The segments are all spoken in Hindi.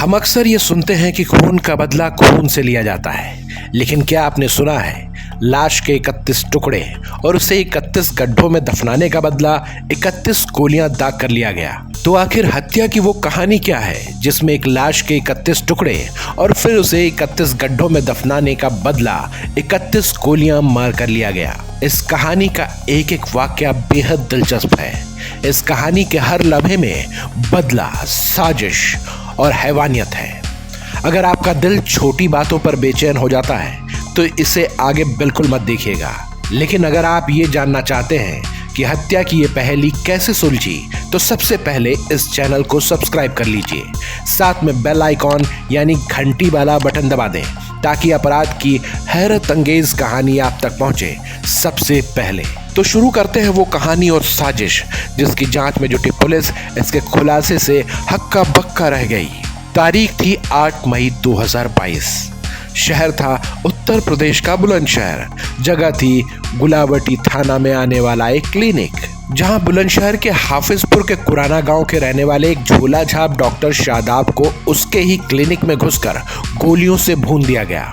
हम अक्सर ये सुनते हैं कि खून का बदला खून से लिया जाता है, लेकिन क्या आपने सुना है लाश के 31 टुकड़े और उसे 31 गड्ढों में दफनाने का बदला 31 गोलियां दाग कर लिया गया। तो आखिर हत्या की वो कहानी क्या है जिसमें एक लाश के 31 टुकड़े और फिर उसे 31 गड्ढों में दफनाने का बदला 31 गोलियां मार कर लिया गया। इस कहानी का एक एक वाकया बेहद दिलचस्प है। इस कहानी के हर लम्हे में बदला, साजिश और हैवानियत है। अगर आपका दिल छोटी बातों पर बेचैन हो जाता है तो इसे आगे बिल्कुल मत देखिएगा। लेकिन अगर आप ये जानना चाहते हैं कि हत्या की ये पहेली कैसे सुलझी तो सबसे पहले इस चैनल को सब्सक्राइब कर लीजिए, साथ में बेल आइकॉन यानी घंटी वाला बटन दबा दें ताकि अपराध की हैरत अंगेज कहानी आप तक पहुंचे सबसे पहले। तो शुरू करते हैं वो कहानी और साजिश जिसकी जांच में जुटी पुलिस इसके खुलासे से हक्का बक्का रह गई। तारीख थी 8 मई 2022। शहर था उत्तर प्रदेश का बुलंदशहर। जगह थी गुलावटी थाना में आने वाला एक क्लिनिक, जहां बुलंदशहर के हाफिजपुर के कुराना गांव के रहने वाले एक झोला झाप डॉक्टर शादाब को उसके ही क्लिनिक में घुसकर गोलियों से भून दिया गया।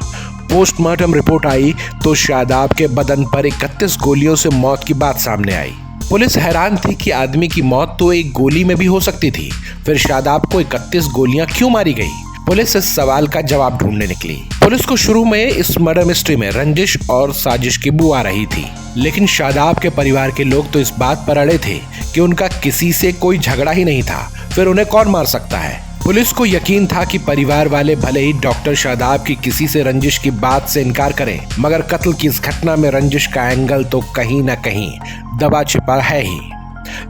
पोस्टमार्टम रिपोर्ट आई तो शादाब के बदन पर 31 गोलियों से मौत की बात सामने आई। पुलिस हैरान थी कि आदमी की मौत तो एक गोली में भी हो सकती थी, फिर शादाब को 31 गोलियां क्यों मारी गई? पुलिस इस सवाल का जवाब ढूंढने निकली। पुलिस को शुरू में इस मर्डर मिस्ट्री में रंजिश और साजिश की बू आ रही थी, लेकिन शादाब के परिवार के लोग तो इस बात पर अड़े थे कि उनका किसी से कोई झगड़ा ही नहीं था, फिर उन्हें कौन मार सकता है। पुलिस को यकीन था कि परिवार वाले भले ही डॉक्टर शादाब की किसी से रंजिश की बात से इनकार करें, मगर कत्ल की इस घटना में रंजिश का एंगल तो कहीं न कहीं दबा छिपा है ही,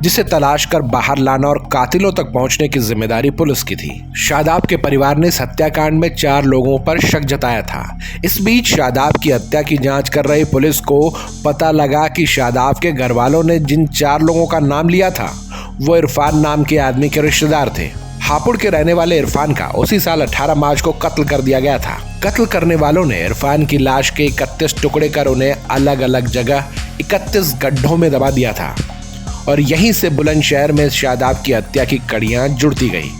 जिसे तलाश कर बाहर लाना और कातिलों तक पहुंचने की जिम्मेदारी पुलिस की थी। शादाब के परिवार ने इस हत्याकांड में 4 लोगों पर शक जताया था। इस बीच शादाब की हत्या की जांच कर रही पुलिस को पता लगा कि शादाब के घर वालों ने जिन 4 लोगों का नाम लिया था वो इरफान नाम के आदमी के रिश्तेदार थे। हापुड़ के रहने वाले इरफान का उसी साल 18 मार्च को कत्ल कर दिया गया था। कत्ल करने वालों ने इरफान की लाश के 31 टुकड़े कर उन्हें अलग अलग जगह 31 गड्ढों में दबा दिया था और यहीं से बुलंदशहर में शादाब की हत्या की कड़ियां जुड़ती गई।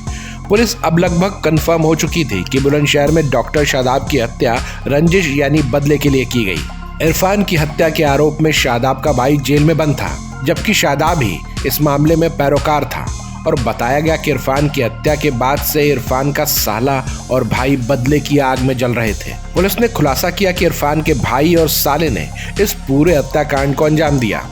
पुलिस अब लगभग कंफर्म हो चुकी थी कि बुलंदशहर में डॉक्टर शादाब की हत्या रंजिश यानी बदले के लिए की गई। इरफान की हत्या के आरोप में शादाब का भाई जेल में बंद था, जबकि शादाब ही इस मामले में पैरोकार था और बताया गया कि इरफान की हत्या के बाद से इरफान का साला और भाई बदले की आग में जल रहे थे। पुलिस ने खुलासा किया कि इरफान के भाई और साले ने इस पूरे हत्याकांड को अंजाम दिया।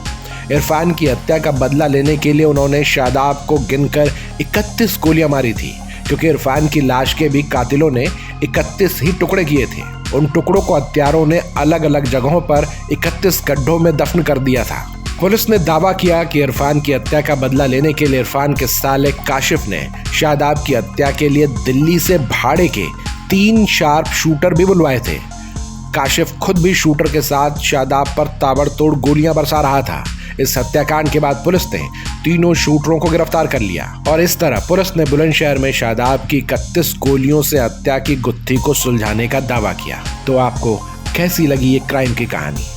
इरफान की हत्या का बदला लेने के लिए उन्होंने शादाब को गिनकर 31 गोलियां मारी थी, क्योंकि इरफान की लाश के भी कातिलों ने 31 ही टुकड़े किए थे। उन टुकड़ों को हत्यारों ने अलग अलग जगहों पर 31 गड्ढों में दफन कर दिया था। पुलिस ने दावा किया कि इरफान की हत्या का बदला लेने के लिए इरफान के साले काशिफ ने शादाब की हत्या के लिए दिल्ली से भाड़े के 3 शार्प शूटर भी बुलवाए थे। काशिफ खुद भी शूटर के साथ शादाब पर ताबड़तोड़ गोलियां बरसा रहा था। इस हत्याकांड के बाद पुलिस ने तीनों शूटरों को गिरफ्तार कर लिया और इस तरह पुलिस ने बुलंदशहर में शादाब की 31 गोलियों से हत्या की गुत्थी को सुलझाने का दावा किया। तो आपको कैसी लगी ये क्राइम की कहानी?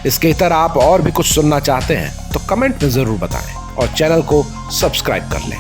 इसके तरह आप और भी कुछ सुनना चाहते हैं तो कमेंट में जरूर बताएं और चैनल को सब्सक्राइब कर लें।